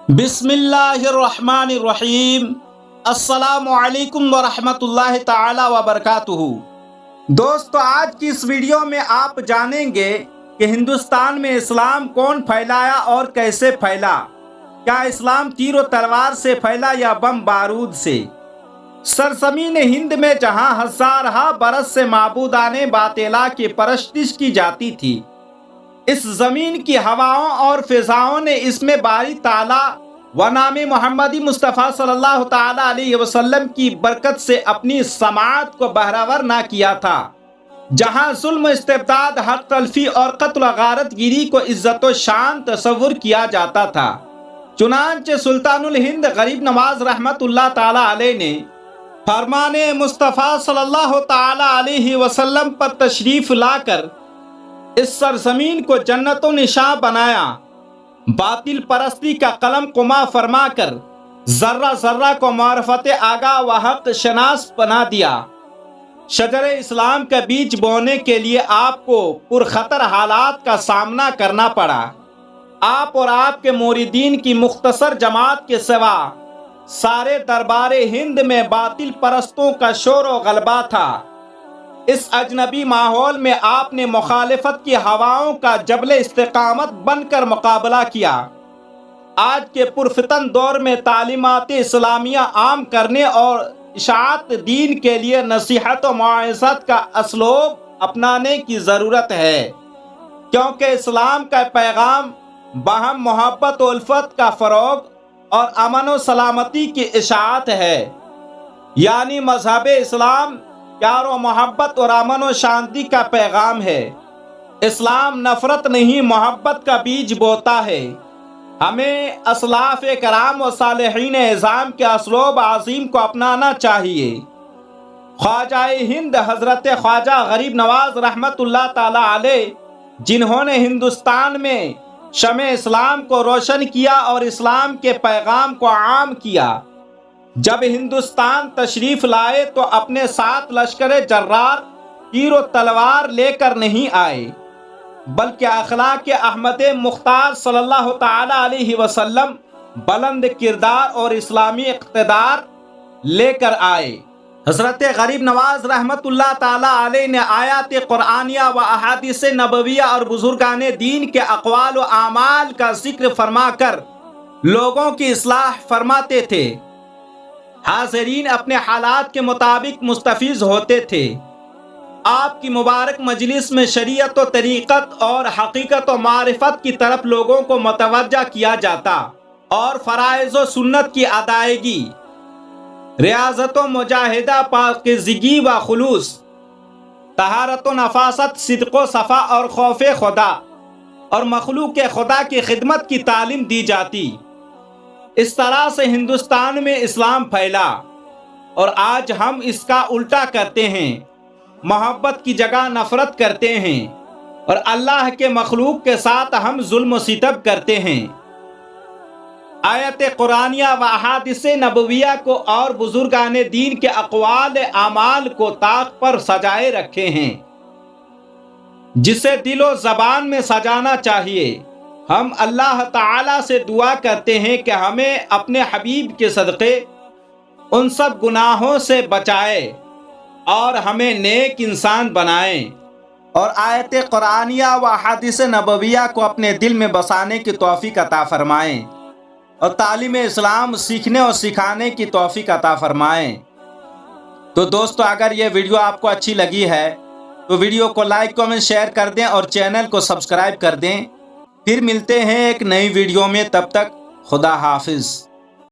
बिस्मिल्लाहिर्रहमानिर्रहीम। अस्सलामुअलैकुम वरहमतुल्लाहि ताला वबरकातुहू। दोस्तों, आज की इस वीडियो में आप जानेंगे कि हिंदुस्तान में इस्लाम कौन फैलाया और कैसे फैला। क्या इस्लाम तीर और तलवार से फैला या बम बारूद से? सरजमीन हिंद में जहां हज़ारहा बरस से माबूदाने बातिला की परस्तिश की जाती थी, इस जमीन की हवाओं और फिजाओं ने इसमें बारी ताला व नाम मोहम्मदी मुस्तफ़ा सल्लल्लाहु ताला अलैहि वसल्लम की बरकत से अपनी समात को बहरावर ना किया था। जहां जुल्म, इस्तिबदाद, हक तलफी और कत्ल गारत गिरी को इज्जत व शान तस्वुर किया जाता था। चुनांचे सुल्तानुल हिंद गरीब नवाज रहमतुल्लाह ताला अलैह ने फरमाने मुस्तफ़ा सल्लल्लाहु ताला अलैहि वसल्लम पर तशरीफ लाकर इस सरजमीन को जन्नतो निशां बनाया। बातिल परस्ती का कलम कुमा फरमा कर जर्रा जर्रा को मारफत आगा व हक शनास बना दिया। शजर इस्लाम का बीज बोने के लिए आपको पुरखतर हालात का सामना करना पड़ा। आप और आपके मुरीदीन की मुख्तसर जमात के सिवा सारे दरबारे हिंद में बातिल परस्तों का शोर व गलबा था। इस अजनबी माहौल में आपने मुखालिफत की हवाओं का जबले इस्तिकामत बनकर मुकाबला किया। आज के पुरफितन दौर में तालीमात इस्लामिया आम करने और इशाअत दीन के लिए नसीहत व मौइज़त का असलूब अपनाने की ज़रूरत है, क्योंकि इस्लाम का पैगाम बाहम मोहब्बत व उल्फत का फ़रोग और अमन व सलामती की इशाअत है। यानी मज़हब इस्लाम प्यार व मोहब्बत और अमन व शांति का पैगाम है। इस्लाम नफरत नहीं, मोहब्बत का बीज बोता है। हमें असलाफ कराम व सालिहीन इज़ाम के असलूब आज़ीम को अपनाना चाहिए। ख्वाजा हिंद हज़रत ख्वाजा गरीब नवाज रहमतुल्लाह ताला अलैह, जिन्होंने हिंदुस्तान में शमे इस्लाम को रोशन किया और इस्लाम के पैगाम को आम किया, जब हिंदुस्तान तशरीफ लाए तो अपने साथ लश्कर जर्रार, तीर और तलवार लेकर नहीं आए, बल्कि अखलाक अहमद मुख्तार सल्लल्लाहु ताला अलैहि वसल्लम बुलंद किरदार और इस्लामी इक़्तिदार लेकर आए। हज़रत गरीब नवाज रहमतुल्लाह ताला अलैह ने आयात कुरानिया व अहादीस नबविया और बुजुर्गाने दीन के अक़वाल व आमाल का जिक्र फरमाकर लोगों की इस्लाह फरमाते थे। हाज़रीन अपने हालात के मुताबिक मुस्तफ़ीज़ होते थे। आपकी मुबारक मजलिस में शरीयत व तरीक़त और हकीकत व मारिफत की तरफ लोगों को मतवज्जा किया जाता और फ़राइज़ व सुन्नत की अदायगी, रियाज़त व मुजाहिदा, पाकीज़गी व खुलूस, तहारत व नफासत, सिद्क़ व सफ़ा और खौफ़ खुदा और मखलूक़ खुदा की खिदमत की तालीम दी जाती। इस तरह से हिंदुस्तान में इस्लाम फैला और आज हम इसका उल्टा करते हैं। मोहब्बत की जगह नफरत करते हैं और अल्लाह के मखलूक के साथ हम जुल्म सितम करते हैं। आयत कुरानिया व अहादीस नबविया को और बुजुर्गाने दीन के अक़वाल आमाल को ताक पर सजाए रखे हैं, जिसे दिलो ज़बान में सजाना चाहिए। हम अल्लाह ताला से दुआ करते हैं कि हमें अपने हबीब के सदक़े उन सब गुनाहों से बचाए और हमें नेक इंसान बनाए और आयत कुरानिया व हदीस नबविया को अपने दिल में बसाने की तौफीक अता फरमाएँ और तालीम इस्लाम सीखने और सिखाने की तौफीक अता फरमाएँ। तो दोस्तों, अगर ये वीडियो आपको अच्छी लगी है तो वीडियो को लाइक, कमेंट, शेयर कर दें और चैनल को सब्सक्राइब कर दें। फिर मिलते हैं एक नई वीडियो में, तब तक खुदा हाफिज़।